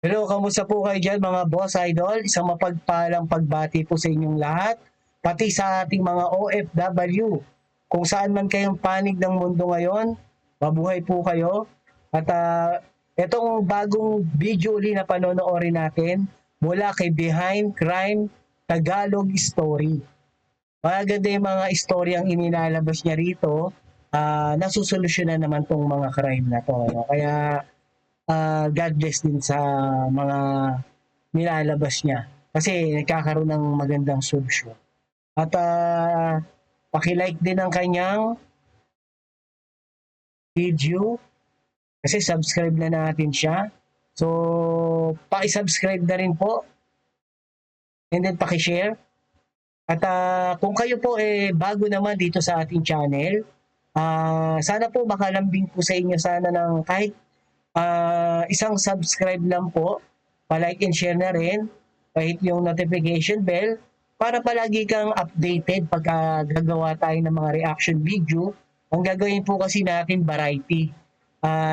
Hello, kamusta po kayo dyan mga boss idol? Isang mapagpalang pagbati po sa inyong lahat, pati sa ating mga OFW. Kung saan man kayong panig ng mundo ngayon, mabuhay po kayo. At itong bagong video uli na panonoorin natin mula kay Behind Crime Tagalog Story. Maganda yung mga istoryang inilalabas niya rito, nasusolusyonan naman tong mga crime na to. No? Kaya God bless din sa mga nilalabas niya. Kasi nagkakaroon ng magandang solusyon. At paki-like din ang kanyang video kasi subscribe na natin siya. So, paki-subscribe na rin po and then paki-share. At kung kayo po bago naman dito sa ating channel, sana po makalambing po sa inyo sana ng kahit isang subscribe lang po, pa-like and share na rin, kahit yung notification bell, para palagi kang updated pag gagawa tayo ng mga reaction video. Ang gagawin po kasi natin variety.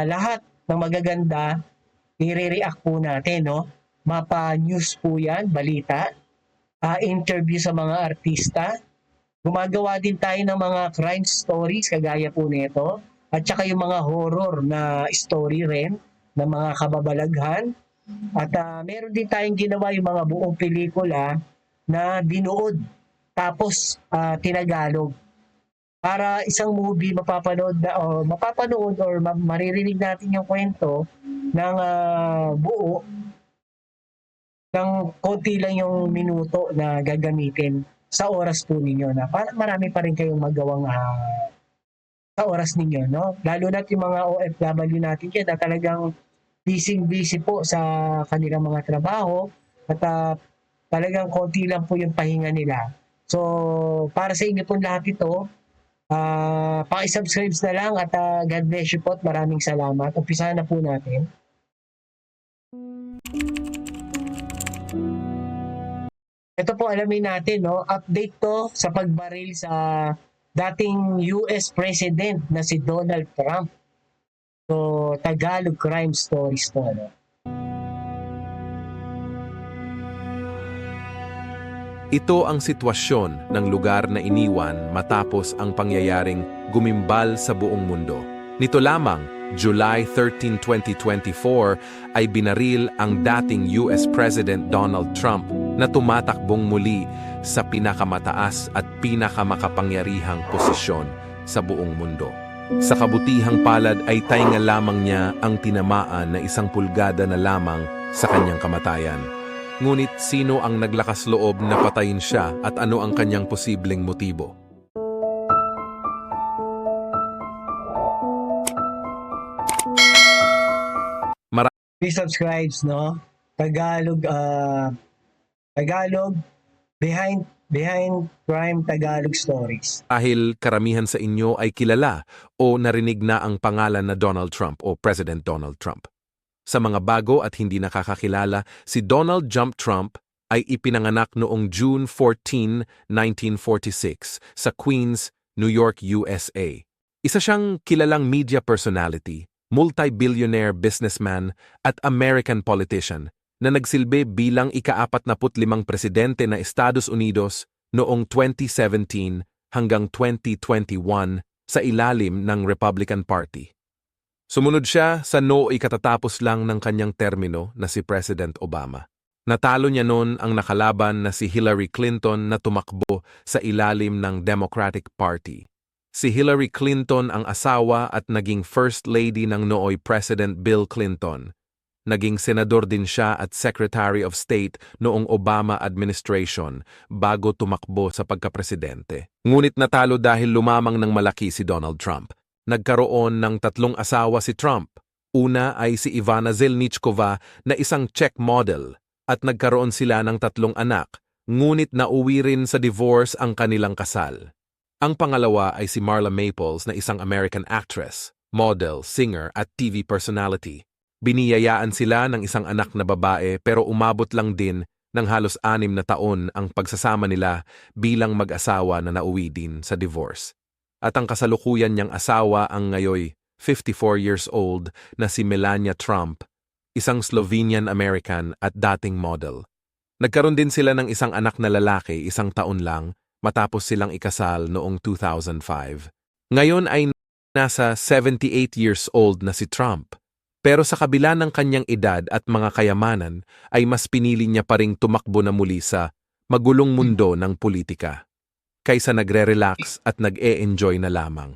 Lahat ng magaganda, i-react po natin, no? Mapa news po yan, balita, interview sa mga artista, gumagawa din tayo ng mga crime stories kagaya po nito at saka yung mga horror na story rin ng mga kababalaghan at meron din tayong ginawa yung mga buong pelikula na binuod tapos tinagalog para isang movie mapapanood or maririnig natin yung kwento ng buo ng konti lang yung minuto na gagamitin sa oras po ninyo na para marami pa rin kayong magawang sa oras ninyo, no? Lalo na yung mga OFW natin dyan na talagang busy po sa kanilang mga trabaho at talagang konti lang po yung pahinga nila. So, para sa inyo po lahat ito, paki-subscribe na lang at God bless you po at maraming salamat. Umpisahan na po natin. Ito po alamin natin, no? Update to sa pagbaril sa dating US President na si Donald Trump. So, Tagalog crime stories to, no? Ito ang sitwasyon ng lugar na iniwan matapos ang pangyayaring gumimbal sa buong mundo. Nito lamang, July 13, 2024, ay binaril ang dating US President Donald Trump na tumatakbong muli sa pinakamataas at pinakamakapangyarihang posisyon sa buong mundo. Sa kabutihang palad ay tainga lamang niya ang tinamaan na 1 pulgada na lamang sa kanyang kamatayan. Ngunit sino ang naglakas loob na patayin siya at ano ang kanyang posibleng motibo? Please subscribe, no? Tagalog, Tagalog, behind crime Tagalog stories. Dahil karamihan sa inyo ay kilala o narinig na ang pangalan na Donald Trump o President Donald Trump. Sa mga bago at hindi nakakakilala, si Donald Jump Trump ay ipinanganak noong June 14, 1946 sa Queens, New York, USA. Isa siyang kilalang media personality, multi-billionaire businessman at American politician na nagsilbi bilang ika-45 presidente na Estados Unidos noong 2017 hanggang 2021 sa ilalim ng Republican Party. Sumunod siya sa nooy katatapos lang ng kanyang termino na si President Obama. Natalo niya noon ang nakalaban na si Hillary Clinton na tumakbo sa ilalim ng Democratic Party. Si Hillary Clinton ang asawa at naging First Lady ng nooy President Bill Clinton. Naging senador din siya at Secretary of State noong Obama administration bago tumakbo sa pagkapresidente. Ngunit natalo dahil lumamang ng malaki si Donald Trump. Nagkaroon ng 3 asawa si Trump. Una ay si Ivana Zelnichkova na isang Czech model at nagkaroon sila ng 3 anak, ngunit nauwi rin sa divorce ang kanilang kasal. Ang pangalawa ay si Marla Maples na isang American actress, model, singer at TV personality. Biniyayaan sila ng isang anak na babae pero umabot lang din ng halos 6 na taon ang pagsasama nila bilang mag-asawa na nauwi din sa divorce. At ang kasalukuyan niyang asawa ang ngayoy 54 years old na si Melania Trump, isang Slovenian-American at dating model. Nagkaroon din sila ng isang anak na lalaki 1 taon lang matapos silang ikasal noong 2005. Ngayon ay nasa 78 years old na si Trump. Pero sa kabila ng kanyang edad at mga kayamanan ay mas pinili niya pa ring tumakbo na muli sa magulong mundo ng politika kaysa nagre-relax at nag-e-enjoy na lamang.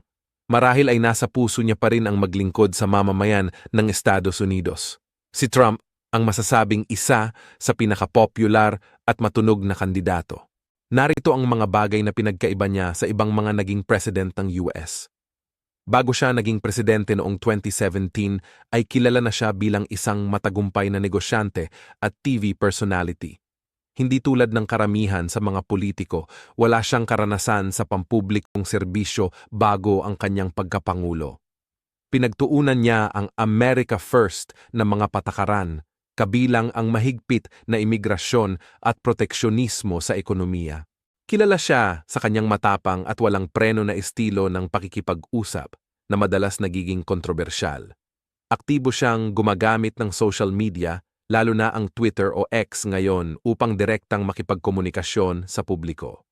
Marahil ay nasa puso niya pa rin ang maglingkod sa mamamayan ng Estados Unidos. Si Trump ang masasabing isa sa pinaka-popular at matunog na kandidato. Narito ang mga bagay na pinagkaiba niya sa ibang mga naging president ng US. Bago siya naging presidente noong 2017 ay kilala na siya bilang isang matagumpay na negosyante at TV personality. Hindi tulad ng karamihan sa mga politiko, wala siyang karanasan sa pampublikong serbisyo bago ang kanyang pagkapangulo. Pinagtuunan niya ang America First na mga patakaran, kabilang ang mahigpit na imigrasyon at proteksyonismo sa ekonomiya. Kilala siya sa kanyang matapang at walang preno na estilo ng pakikipag-usap na madalas nagiging kontrobersyal. Aktibo siyang gumagamit ng social media, lalo na ang Twitter o X ngayon upang direktang makipagkomunikasyon sa publiko.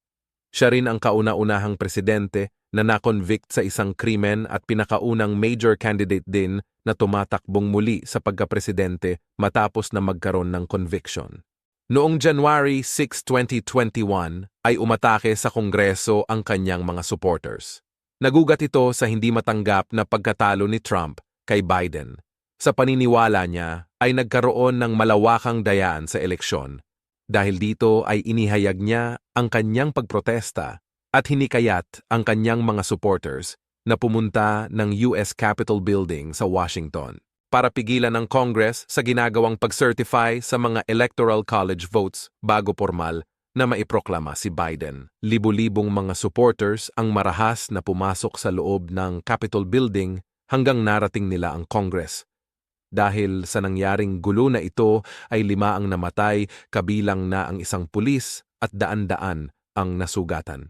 Siya rin ang kauna-unahang presidente na na-convict sa isang krimen at pinakaunang major candidate din na tumatakbong muli sa pagkapresidente matapos na magkaroon ng conviction. Noong January 6, 2021 ay umatake sa Kongreso ang kanyang mga supporters. Nagugat ito sa hindi matanggap na pagkatalo ni Trump kay Biden. Sa paniniwala niya ay nagkaroon ng malawakang dayaan sa eleksyon. Dahil dito ay inihayag niya ang kanyang pagprotesta at hinikayat ang kanyang mga supporters na pumunta ng US Capitol Building sa Washington para pigilan ng Congress sa ginagawang pag-certify sa mga Electoral College votes bago formal na maiproklama si Biden. Libu-libong mga supporters ang marahas na pumasok sa loob ng Capitol Building hanggang narating nila ang Congress. Dahil sa nangyaring gulo na ito ay 5 ang namatay, kabilang na ang isang pulis at daan-daan ang nasugatan.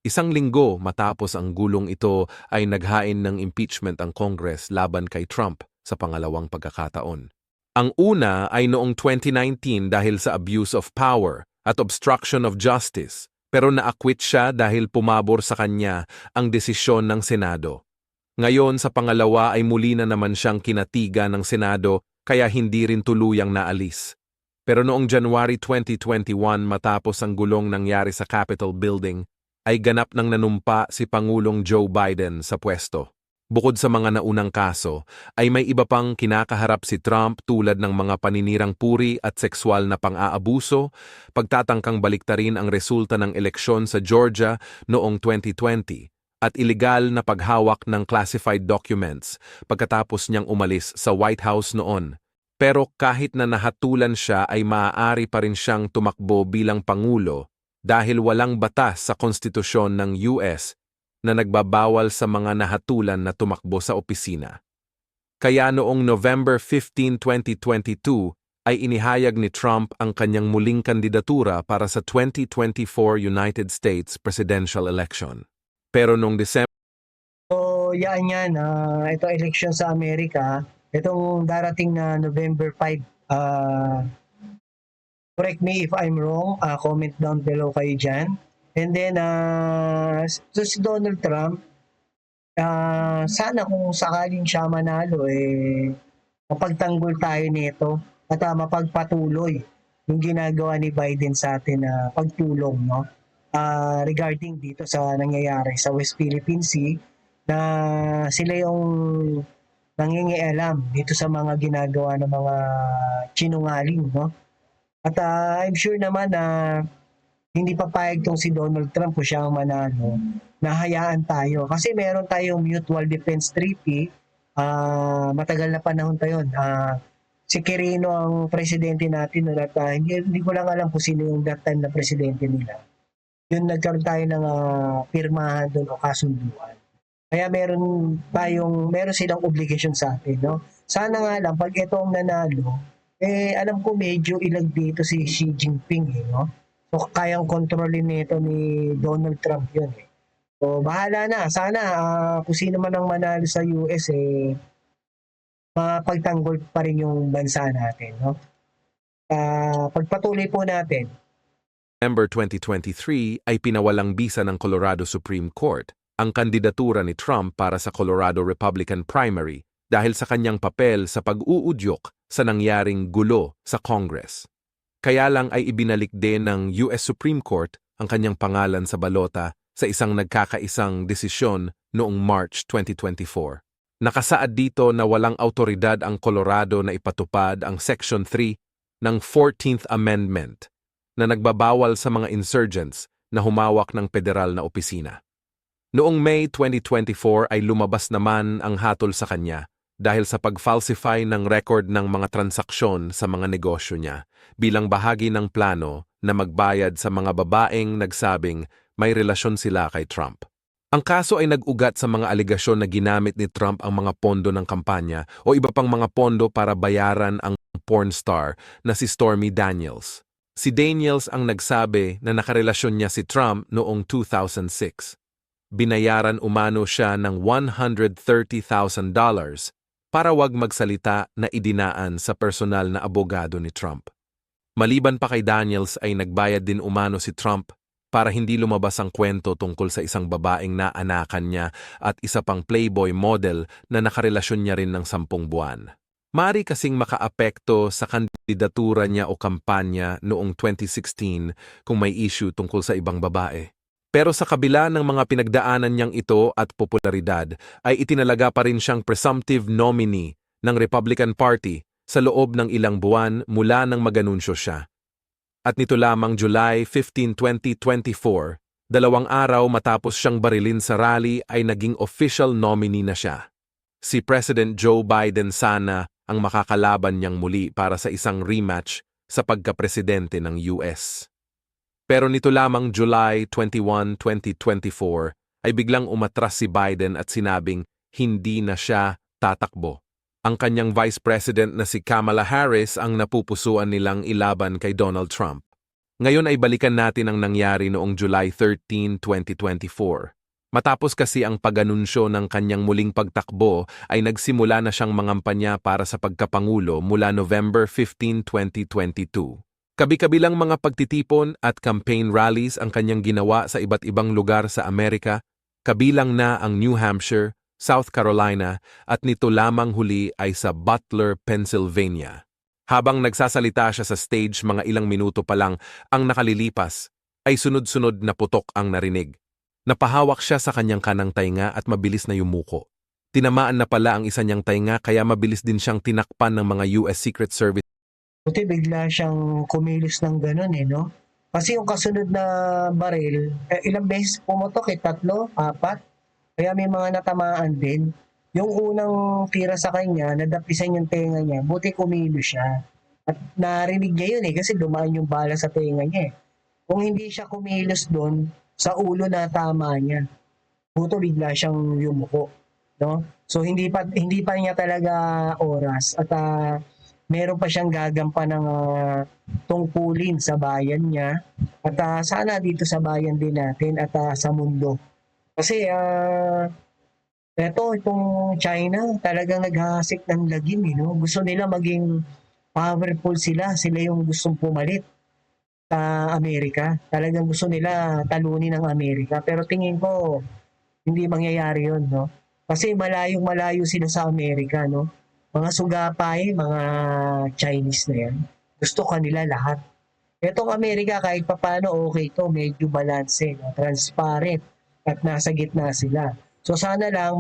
1 linggo matapos ang gulong ito ay naghain ng impeachment ang Congress laban kay Trump sa pangalawang pagkakataon. Ang una ay noong 2019 dahil sa abuse of power at obstruction of justice, pero na-acquit siya dahil pumabor sa kanya ang desisyon ng Senado. Ngayon sa pangalawa ay muli na naman siyang kinatiga ng Senado kaya hindi rin tuluyang naalis. Pero noong January 2021 matapos ang gulong nangyari sa Capitol Building, ay ganap nang nanumpa si Pangulong Joe Biden sa pwesto. Bukod sa mga naunang kaso, ay may iba pang kinakaharap si Trump tulad ng mga paninirang puri at sexual na pang-aabuso, pagtatangkang baliktarin ang resulta ng eleksyon sa Georgia noong 2020, at ilegal na paghawak ng classified documents pagkatapos niyang umalis sa White House noon. Pero kahit na nahatulan siya ay maaari pa rin siyang tumakbo bilang Pangulo dahil walang batas sa konstitusyon ng US na nagbabawal sa mga nahatulan na tumakbo sa opisina. Kaya noong November 15, 2022 ay inihayag ni Trump ang kanyang muling kandidatura para sa 2024 United States presidential election. Pero noong December So, yan. Ito election sa Amerika. Itong darating na November 5. Correct me if I'm wrong. Comment down below kayo dyan. And then, so si Donald Trump, sana kung sakaling siya manalo, mapagtanggol tayo nito at mapagpatuloy yung ginagawa ni Biden sa atin na pagtulong, no? Regarding dito sa nangyayari sa West Philippine Sea, na sila yung nangingialam dito sa mga ginagawa ng mga sinungaling, no? At I'm sure naman na hindi papayag tong si Donald Trump kung siya ang manalo, nahayaan tayo. Kasi meron tayong Mutual Defense Treaty, matagal na panahon pa yun. Si Quirino ang presidente natin, at hindi ko lang alam kung sino yung that time na presidente nila. Yun, nagkaroon tayo ng pirmahan doon o kasunduan. Kaya meron silang obligation sa atin, no? Sana nga lang, pag ito ang nanalo, alam ko medyo ilag dito si Xi Jinping, no? So, kayang kontrolin nito ni Donald Trump yun, So, bahala na. Sana, kung sino man ang manalo sa US, mapagtanggol pa rin yung bansa natin, no? Pagpatuloy po natin. November 2023 ay pinawalang bisa ng Colorado Supreme Court ang kandidatura ni Trump para sa Colorado Republican primary dahil sa kanyang papel sa pag-uudyok sa nangyaring gulo sa Congress. Kaya lang ay ibinalik din ng US Supreme Court ang kanyang pangalan sa balota sa isang nagkakaisang desisyon noong March 2024. Nakasaad dito na walang autoridad ang Colorado na ipatupad ang Section 3 ng 14th Amendment na nagbabawal sa mga insurgents na humawak ng federal na opisina. Noong May 2024 ay lumabas naman ang hatol sa kanya dahil sa pag-falsify ng record ng mga transaksyon sa mga negosyo niya bilang bahagi ng plano na magbayad sa mga babaeng nagsabing may relasyon sila kay Trump. Ang kaso ay nag-ugat sa mga aligasyon na ginamit ni Trump ang mga pondo ng kampanya o iba pang mga pondo para bayaran ang porn star na si Stormy Daniels. Si Daniels ang nagsabi na nakarelasyon niya si Trump noong 2006. Binayaran umano siya ng $130,000 para wag magsalita na idinaan sa personal na abogado ni Trump. Maliban pa kay Daniels ay nagbayad din umano si Trump para hindi lumabas ang kwento tungkol sa isang babaeng naanakan niya at isa pang playboy model na nakarelasyon niya rin ng 10 buwan. Mari kasing makaapekto sa kandidatura niya o kampanya noong 2016 kung may issue tungkol sa ibang babae. Pero sa kabila ng mga pinagdaanan niyang ito at popularidad, ay itinalaga pa rin siyang presumptive nominee ng Republican Party sa loob ng ilang buwan mula nang maganunsyo siya. At nito lamang July 15, 2024, 2 araw matapos siyang barilin sa rally ay naging official nominee na siya. Si President Joe Biden sana ang makakalaban niyang muli para sa isang rematch sa pagkapresidente ng US. Pero nito lamang July 21, 2024 ay biglang umatras si Biden at sinabing hindi na siya tatakbo. Ang kanyang Vice President na si Kamala Harris ang napupusuan nilang ilaban kay Donald Trump. Ngayon ay balikan natin ang nangyari noong July 13, 2024. Matapos kasi ang pag-anunsyo ng kanyang muling pagtakbo ay nagsimula na siyang mangampanya para sa pagkapangulo mula November 15, 2022. Kabi-kabilang mga pagtitipon at campaign rallies ang kanyang ginawa sa iba't ibang lugar sa Amerika, kabilang na ang New Hampshire, South Carolina at nito lamang huli ay sa Butler, Pennsylvania. Habang nagsasalita siya sa stage mga ilang minuto pa lang ang nakalilipas, ay sunod-sunod na putok ang narinig. Napahawak siya sa kanyang kanang tainga at mabilis na yumuko. Tinamaan na pala ang isa niyang tainga kaya mabilis din siyang tinakpan ng mga US Secret Service. Buti bigla siyang kumilos ng ganun no? Kasi yung kasunod na baril, ilang beses pumutok 3, 4. Kaya may mga natamaan din. Yung unang tira sa kanya, nadapisan yung tenga niya, buti kumilos siya. At narinig niya yun kasi dumaan yung bala sa tenga niya. Kung hindi siya kumilos doon, sa ulo na tama niya. Buto bigla siyang yumuko, no? So hindi pa niya talaga oras at meron pa siyang gagampan ng tungkulin sa bayan niya at sana dito sa bayan din natin at sa mundo. Kasi itong China talagang naghahasik ng lagim, no? Gusto nila maging powerful sila yung gustong pumalit sa Amerika. Talagang gusto nila talunin ng Amerika. Pero tingin ko, hindi mangyayari yun, no? Kasi malayong-malayo sila sa Amerika, no? Mga sugapay, mga Chinese na yan. Gusto kanila lahat. Itong Amerika, kahit papano, okay to. Medyo balanse, no? Transparent. At nasa gitna sila. So sana lang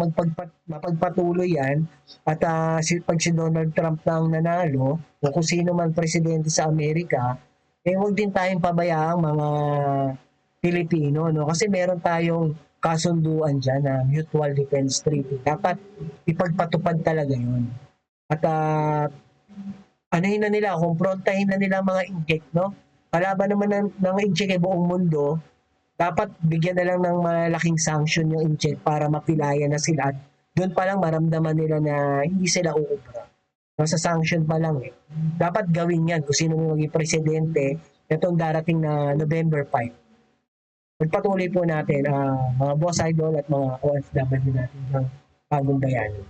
mapagpatuloy yan at pag si Donald Trump na ang nanalo o kung sino man presidente sa Amerika, huwag din tayong pabayaang mga Pilipino, no? Kasi meron tayong kasunduan dyan na Mutual Defense Treaty. Dapat ipagpatupad talaga yun. At anuhin na nila, kumprontahin na nila mga inject, no? Kalaban naman ng inject buong mundo, dapat bigyan na lang ng malaking sanction yung inject para mapilaya na sila. At doon pa lang maramdaman nila na hindi sila uubra. Sa sanction pa lang dapat gawin yan kung sino maging presidente itong darating na November 5. Magpatuloy po natin mga boss idol at mga OFW natin ng bagong bayani.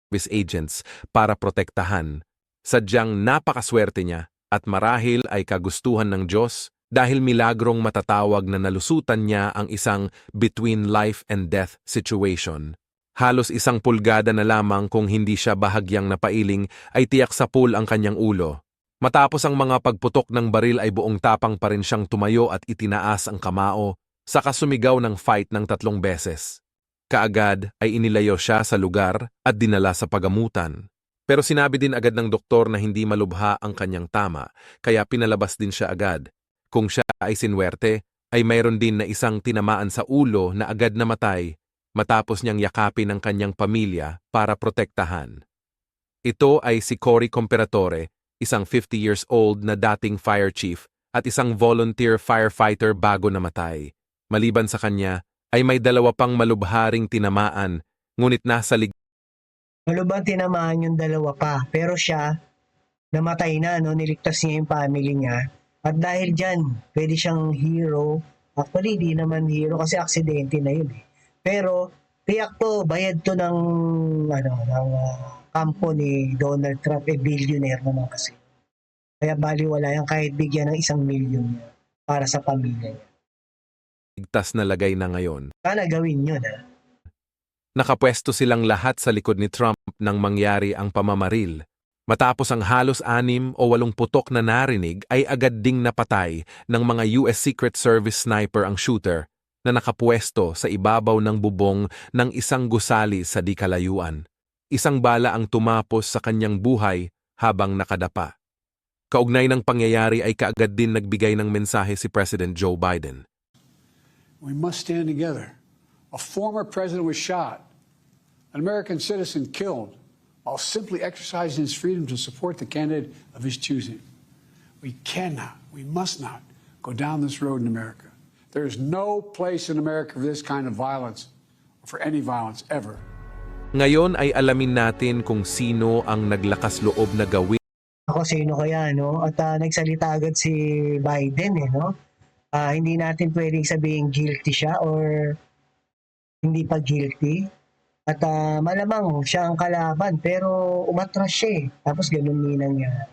Service agents para protektahan. Sadyang napakaswerte niya at marahil ay kagustuhan ng Diyos dahil milagrong matatawag na nalusutan niya ang isang between life and death situation. Halos 1 pulgada na lamang kung hindi siya bahagyang napailing ay tiyak sa pool ang kanyang ulo. Matapos ang mga pagputok ng baril ay buong tapang pa rin siyang tumayo at itinaas ang kamao, saka sumigaw ng fight ng 3 beses. Kaagad ay inilayo siya sa lugar at dinala sa pagamutan. Pero sinabi din agad ng doktor na hindi malubha ang kanyang tama, kaya pinalabas din siya agad. Kung siya ay sinwerte, ay mayroon din na isang tinamaan sa ulo na agad namatay matapos niyang yakapin ang kanyang pamilya para protektahan. Ito ay si Cory Comperatore, isang 50 years old na dating fire chief at isang volunteer firefighter bago namatay. Maliban sa kanya, ay may 2 pang malubharing tinamaan, ngunit nasa Malubhang tinamaan yung 2 pa, pero siya, namatay na, no? Niligtas niya yung family niya. At dahil dyan, pwede siyang hero. Actually, di naman hero kasi aksidente na yun eh. Pero, tiyak to, bayad to ng, kampo ni Donald Trump, billionaire naman kasi. Kaya baliwala yan kahit bigyan ng 1 milyon niya para sa pamilya niya. ligtas na lagay na ngayon. Sana gawin yun, ha? Nakapwesto silang lahat sa likod ni Trump nang mangyari ang pamamaril. Matapos ang halos 6 o 8 putok na narinig ay agad ding napatay ng mga US Secret Service sniper ang shooter na nakapwesto sa ibabaw ng bubong ng isang gusali sa di kalayuan. Isang bala ang tumapos sa kanyang buhay habang nakadapa. Kaugnay ng pangyayari ay kaagad din nagbigay ng mensahe si President Joe Biden. We must stand together. A former president was shot, an American citizen killed, while simply exercising his freedom to support the candidate of his choosing. We must not go down this road in America. There is no place in America for this kind of violence, or for any violence ever. Ngayon ay alamin natin kung sino ang naglakas loob na gawin Ako sino kaya, no? At nagsalita agad si Biden, eh, no? Hindi natin pwedeng sabihin guilty siya or hindi pa guilty. At malamang siya ang kalaban, pero umatras siya eh. Tapos ganun din nangyari.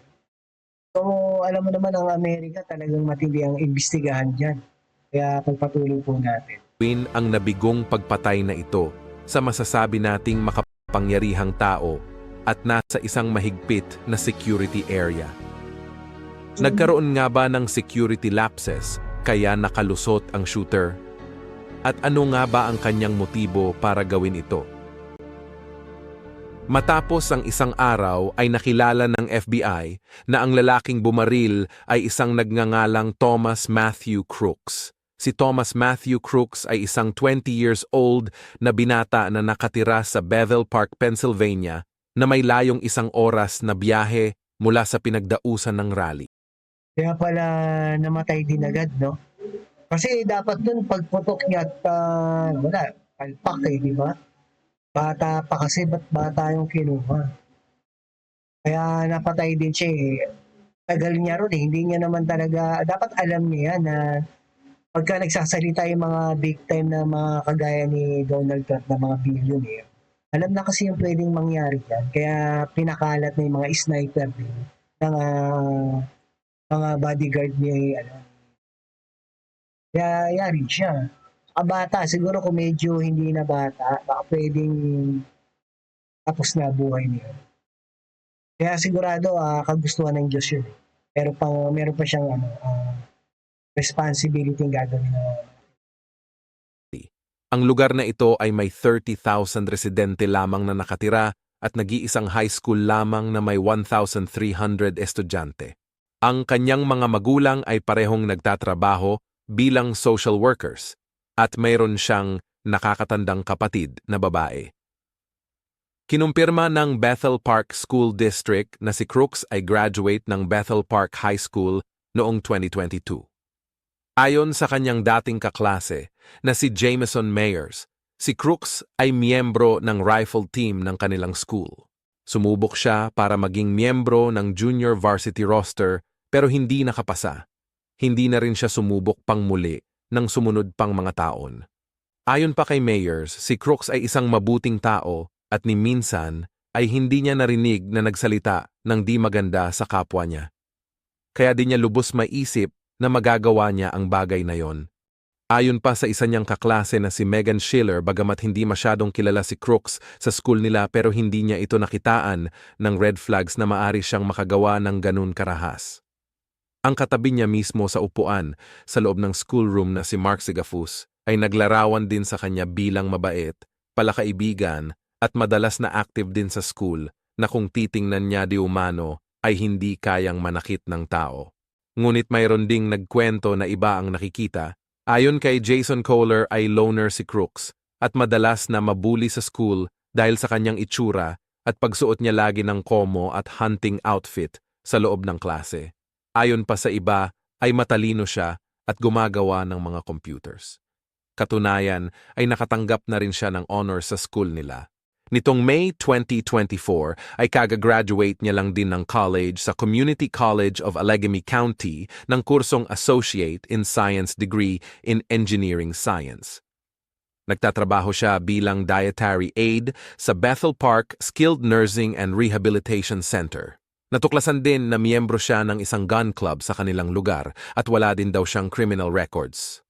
So, alam mo naman ang Amerika talagang matindi ang imbestigahan dyan. Kaya pagpatuloy po natin. ang nabigong pagpatay na ito sa masasabi nating makapangyarihang tao at nasa isang mahigpit na security area. Nagkaroon nga ba ng security lapses kaya nakalusot ang shooter? At ano nga ba ang kanyang motibo para gawin ito? Matapos ang isang araw ay nakilala ng FBI na ang lalaking bumaril ay isang nagngangalang Thomas Matthew Crooks. Si Thomas Matthew Crooks ay isang 20 years old na binata na nakatira sa Bethel Park, Pennsylvania na may layong 1 oras na biyahe mula sa pinagdausan ng rally. Kaya pala namatay din agad, no? Kasi dapat dun pagputok niya at wala, palpak eh, di ba? Bata pa kasi, ba't bata yung kinuha? Kaya napatay din siya eh. Tagal niya ron eh, hindi niya naman talaga, dapat alam niya na pagka nagsasalita yung mga big time na mga kagaya ni Donald Trump na mga billionaire, alam na kasi yung pwedeng mangyari yan. Kaya pinakalat na yung mga sniper din ng mga bodyguard niya. Kaya yari siya. Bata, siguro kung medyo hindi na bata, baka pwedeng tapos na buhay niya. Kaya sigurado kagustuhan ng Diyos yun. Pero meron pa siyang responsibility ng gagawin na. Ang lugar na ito ay may 30,000 residente lamang na nakatira at nag-iisang high school lamang na may 1,300 estudyante. Ang kanyang mga magulang ay parehong nagtatrabaho bilang social workers at mayroon siyang nakakatandang kapatid na babae. Kinumpirma ng Bethel Park School District na si Crooks ay graduate ng Bethel Park High School noong 2022. Ayon sa kanyang dating kaklase na si Jameson Mayers, si Crooks ay miyembro ng rifle team ng kanilang school. Sumubok siya para maging miyembro ng junior varsity roster pero hindi nakapasa. Hindi na rin siya sumubok pang muli ng sumunod pang mga taon. Ayon pa kay Mayers, si Crooks ay isang mabuting tao at ni minsan ay hindi niya narinig na nagsalita ng di maganda sa kapwa niya. Kaya di niya lubos maisip na magagawa niya ang bagay na yon. Ayon pa sa isa niyang kaklase na si Megan Schiller, bagamat hindi masyadong kilala si Crooks sa school nila pero hindi niya ito nakitaan ng red flags na maari siyang makagawa ng ganun karahas. Ang katabi niya mismo sa upuan sa loob ng schoolroom na si Mark Sigafus ay naglarawan din sa kanya bilang mabait, palakaibigan at madalas na active din sa school na kung titingnan niya di umano ay hindi kayang manakit ng tao. Ngunit mayroon ding nagkwento na iba ang nakikita. Ayon kay Jason Kohler ay loner si Crooks at madalas na mabuli sa school dahil sa kanyang itsura at pagsuot niya lagi ng komo at hunting outfit sa loob ng klase. Ayon pa sa iba ay matalino siya at gumagawa ng mga computers. Katunayan ay nakatanggap na rin siya ng honors sa school nila. Nitong May 2024 ay kaga-graduate niya lang din ng college sa Community College of Allegheny County ng kursong Associate in Science degree in Engineering Science. Nagtatrabaho siya bilang dietary aide sa Bethel Park Skilled Nursing and Rehabilitation Center. Natuklasan din na miyembro siya ng isang gun club sa kanilang lugar at wala din daw siyang criminal records.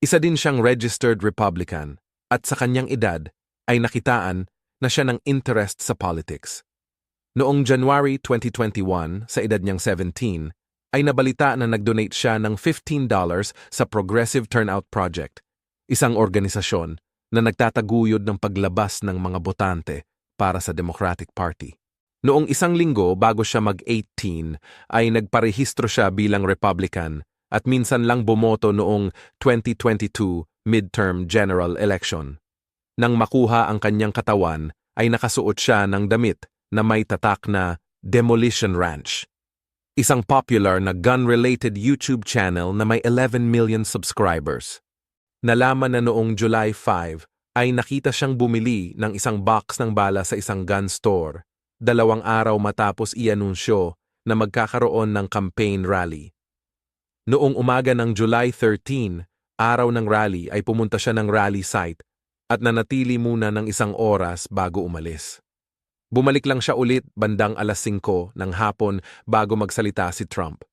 Isa din siyang registered Republican at sa kanyang edad ay nakitaan na siya ng interest sa politics. Noong January 2021, sa edad niyang 17, ay nabalita na nag-donate siya ng $15 sa Progressive Turnout Project, isang organisasyon na nagtataguyod ng paglabas ng mga botante para sa Democratic Party. Noong isang linggo bago siya mag-18, ay nagparehistro siya bilang Republican at minsan lang bumoto noong 2022 midterm general election. Nang makuha ang kanyang katawan, ay nakasuot siya ng damit na may tatak na Demolition Ranch. Isang popular na gun-related YouTube channel na may 11 million subscribers. Nalaman na noong July 5 ay nakita siyang bumili ng isang box ng bala sa isang gun store, 2 araw matapos i-anunsyo na magkakaroon ng campaign rally. Noong umaga ng July 13, araw ng rally ay pumunta siya ng rally site at nanatili muna ng 1 oras bago umalis. Bumalik lang siya ulit bandang alas 5 ng hapon bago magsalita si Trump.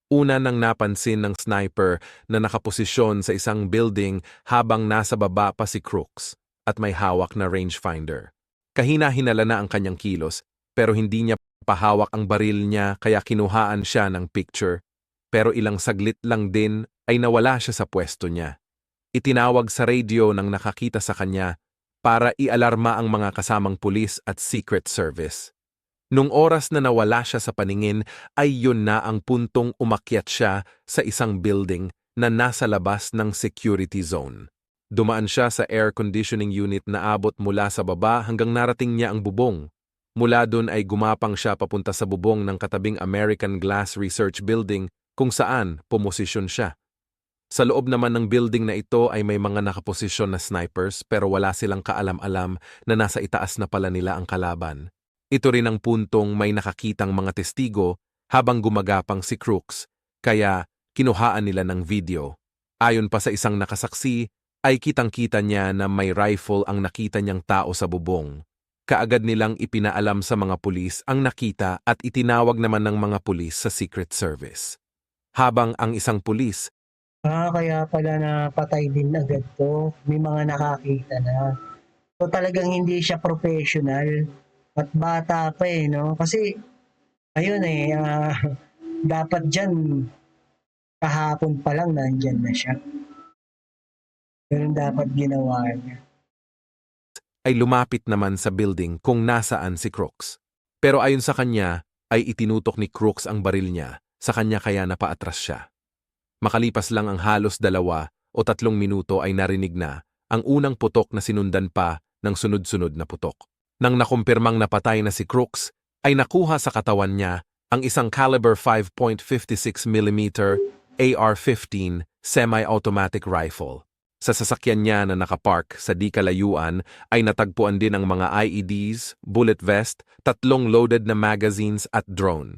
Una nang napansin ng sniper na nakaposisyon sa isang building habang nasa baba pa si Crooks at may hawak na rangefinder. Kahina-hinala na ang kanyang kilos pero hindi niya pahawak ang baril niya kaya kinuhaan siya ng picture. Pero ilang saglit lang din ay nawala siya sa pwesto niya. Itinawag sa radio ng nakakita sa kanya para ialarma ang mga kasamang pulis at Secret Service. Nung oras na nawala siya sa paningin ay yun na ang puntong umakyat siya sa isang building na nasa labas ng security zone. Dumaan siya sa air conditioning unit na abot mula sa baba hanggang narating niya ang bubong. Mula dun ay gumapang siya papunta sa bubong ng katabing American Glass Research Building kung saan pumosisyon siya. Sa loob naman ng building na ito ay may mga nakaposisyon na snipers pero wala silang kaalam-alam na nasa itaas na pala nila ang kalaban. Ito rin ang puntong may nakakitang mga testigo habang gumagapang si Crooks, kaya kinuhaan nila ng video. Ayon pa sa isang nakasaksi, ay kitang-kita niya na may rifle ang nakita niyang tao sa bubong. Kaagad nilang ipinaalam sa mga pulis ang nakita at itinawag naman ng mga pulis sa Secret Service. Habang ang isang pulis Kaya pala napatay din agad 'to, may mga nakakita na. So, talagang hindi siya professional at bata pa, 'no? Kasi ayun, dapat diyan kahapon pa lang nandiyan na siya. Gano'n dapat ginawa niya. ay lumapit naman sa building kung nasaan si Crooks. Pero ayon sa kanya, ay itinutok ni Crooks ang baril niya, sa kanya kaya napaatras siya. Makalipas lang ang halos 2 o 3 minuto ay narinig na ang unang putok na sinundan pa ng sunod-sunod na putok. Nang nakumpirmang napatay na si Crooks, ay nakuha sa katawan niya ang isang caliber 5.56mm AR-15 semi-automatic rifle. Sa sasakyan niya na nakapark sa di kalayuan ay natagpuan din ang mga IEDs, bullet vest, 3 loaded na magazines at drone.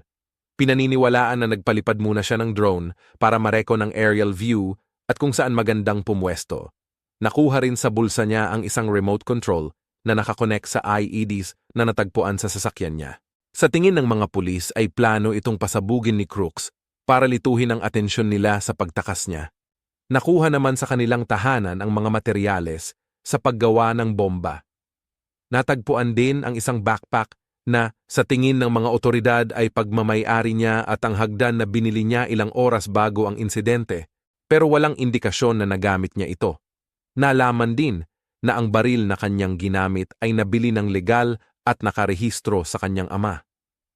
Pinaniniwalaan na nagpalipad muna siya ng drone para mareko ng aerial view at kung saan magandang pumwesto. Nakuha rin sa bulsa niya ang isang remote control na nakakonek sa IEDs na natagpuan sa sasakyan niya. Sa tingin ng mga pulis ay plano itong pasabugin ni Crooks para lituhin ang atensyon nila sa pagtakas niya. Nakuha naman sa kanilang tahanan ang mga materyales sa paggawa ng bomba. Natagpuan din ang isang backpack na sa tingin ng mga otoridad ay pagmamay-ari niya at ang hagdan na binili niya ilang oras bago ang insidente, pero walang indikasyon na nagamit niya ito. Nalaman din na ang baril na kanyang ginamit ay nabili ng legal at nakarehistro sa kanyang ama.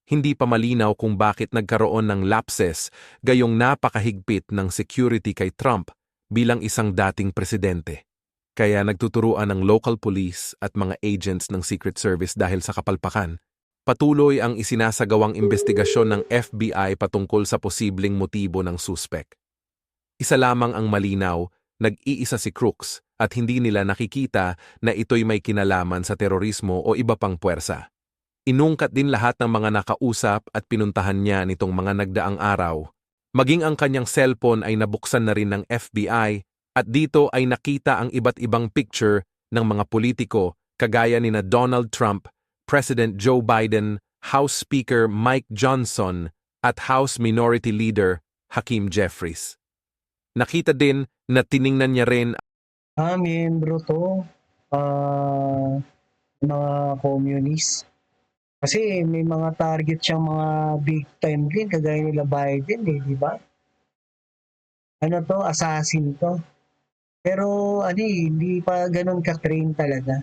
Hindi pa malinaw kung bakit nagkaroon ng lapses gayong napakahigpit ng security kay Trump bilang isang dating presidente. Kaya nagtuturuan ng local police at mga agents ng Secret Service dahil sa kapalpakan. Patuloy ang isinasagawang investigasyon ng FBI patungkol sa posibleng motibo ng suspek. Isa lamang ang malinaw, nag-iisa si Crooks at hindi nila nakikita na ito'y may kinalaman sa terorismo o iba pang puwersa. Inungkat din lahat ng mga nakausap at pinuntahan niya nitong mga nagdaang araw. Maging ang kanyang cellphone ay nabuksan na rin ng FBI at dito ay nakita ang iba't ibang picture ng mga politiko kagaya ni na Donald Trump, President Joe Biden, House Speaker Mike Johnson at House Minority Leader Hakeem Jeffries. Nakita din na tiningnan niya rin Miyembro to, mga communist. Kasi may mga target siyang mga big time din, kagaya nila Biden di ba? Ano to, assassin to. Pero hindi pa ganun ka-train talaga.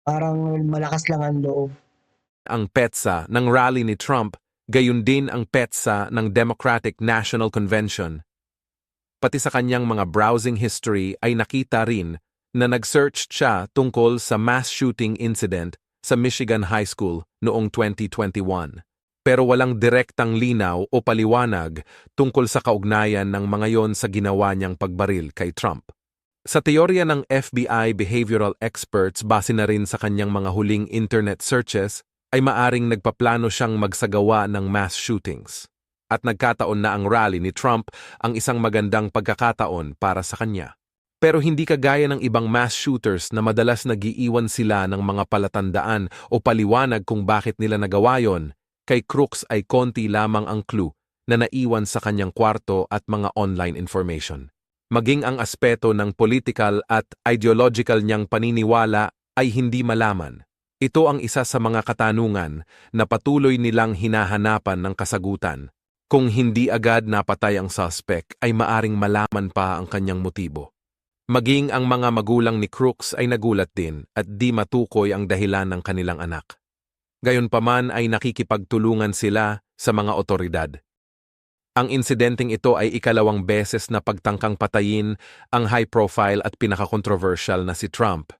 Parang malakas lang ang loob. ang petsa ng rally ni Trump, gayon din ang petsa ng Democratic National Convention. Pati sa kanyang mga browsing history ay nakita rin na nag-search siya tungkol sa mass shooting incident sa Michigan High School noong 2021. Pero walang direktang linaw o paliwanag tungkol sa kaugnayan ng mga yon sa ginawa niyang pagbaril kay Trump. Sa teorya ng FBI behavioral experts base na rin sa kanyang mga huling internet searches, ay maaring nagpaplano siyang magsagawa ng mass shootings. At nagkataon na ang rally ni Trump ang isang magandang pagkakataon para sa kanya. Pero hindi kagaya ng ibang mass shooters na madalas nagiiwan sila ng mga palatandaan o paliwanag kung bakit nila nagawa yon, kay Crooks ay konti lamang ang clue na naiwan sa kanyang kwarto at mga online information. Maging ang aspeto ng political at ideological niyang paniniwala ay hindi malaman. Ito ang isa sa mga katanungan na patuloy nilang hinahanapan ng kasagutan. Kung hindi agad napatay ang suspect ay maaring malaman pa ang kanyang motibo. Maging ang mga magulang ni Crooks ay nagulat din at di matukoy ang dahilan ng kanilang anak. Gayunpaman ay nakikipagtulungan sila sa mga otoridad. Ang insidenteng ito ay ikalawang beses na pagtangkang patayin ang high-profile at pinaka-controversial na si Trump.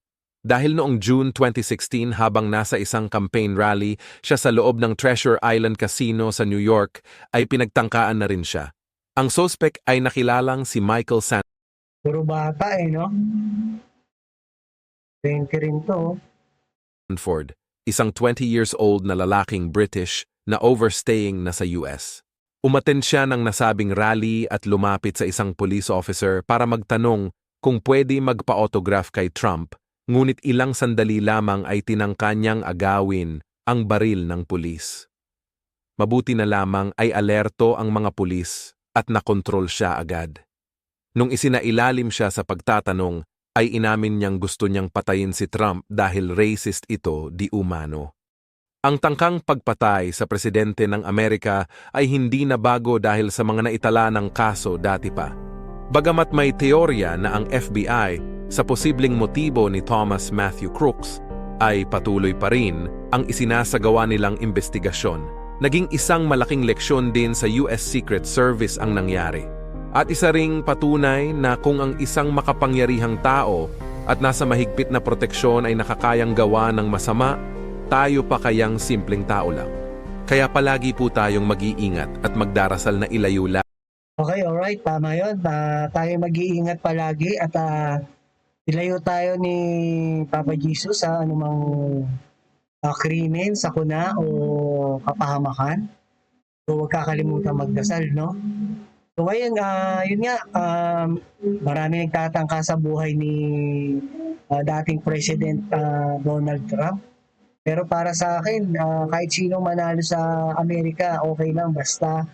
Dahil noong June 2016 habang nasa isang campaign rally siya sa loob ng Treasure Island Casino sa New York ay pinagtangkaan na rin siya. Ang suspect ay nakilalang si Michael Puro bata no? 20 rin to. Sanford, isang 20 years old na lalaking British na overstaying na sa US. Umattend siya ng nasabing rally at lumapit sa isang police officer para magtanong kung pwede magpa-autograph kay Trump, ngunit ilang sandali lamang ay tinangka niyang agawin ang baril ng pulis. Mabuti na lamang ay alerto ang mga pulis at nakontrol siya agad. Nung isinailalim siya sa pagtatanong, ay inamin niyang gusto niyang patayin si Trump dahil racist ito di umano. Ang tangkang pagpatay sa presidente ng Amerika ay hindi na bago dahil sa mga naitala ng kaso dati pa. Bagamat may teorya na ang FBI sa posibleng motibo ni Thomas Matthew Crooks, ay patuloy pa rin ang isinasagawa nilang investigasyon. Naging isang malaking leksyon din sa US Secret Service ang nangyari. At isa ring patunay na kung ang isang makapangyarihang tao at nasa mahigpit na proteksyon ay nakakayang gawa ng masama, tayo pa kayang simpleng tao lang. Kaya palagi po tayong mag-iingat at magdarasal na ilayo lang. Okay, alright, tama yun. Tayo mag-iingat palagi at ilayo tayo ni Papa Jesus sa anumang krimen, sakuna o kapahamakan. So huwag kakalimutan magdasal, no? So ngayon, yun nga, marami nagtatangka sa buhay ni dating President Donald Trump. Pero para sa akin, kahit sino manalo sa Amerika, okay lang. Basta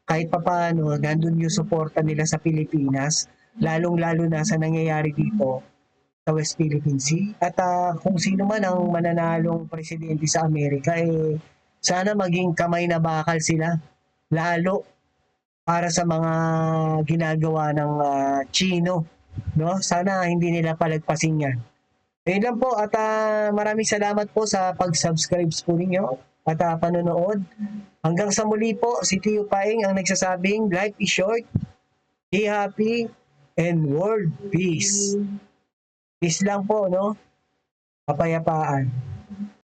kahit papaano, nandun yung suporta nila sa Pilipinas, lalong-lalo na sa nangyayari dito sa West Philippine Sea. At kung sino man ang mananalong presidente sa Amerika, sana maging kamay na bakal sila. Lalo para sa mga ginagawa ng Chino. No? Sana hindi nila palagpasin yan. Ayun lang po at maraming salamat po sa pag-subscribe po ninyo at panonood. Hanggang sa muli po, si Tio Paing ang nagsasabing life is short, be happy, and world peace. Peace lang po, no? Kapayapaan.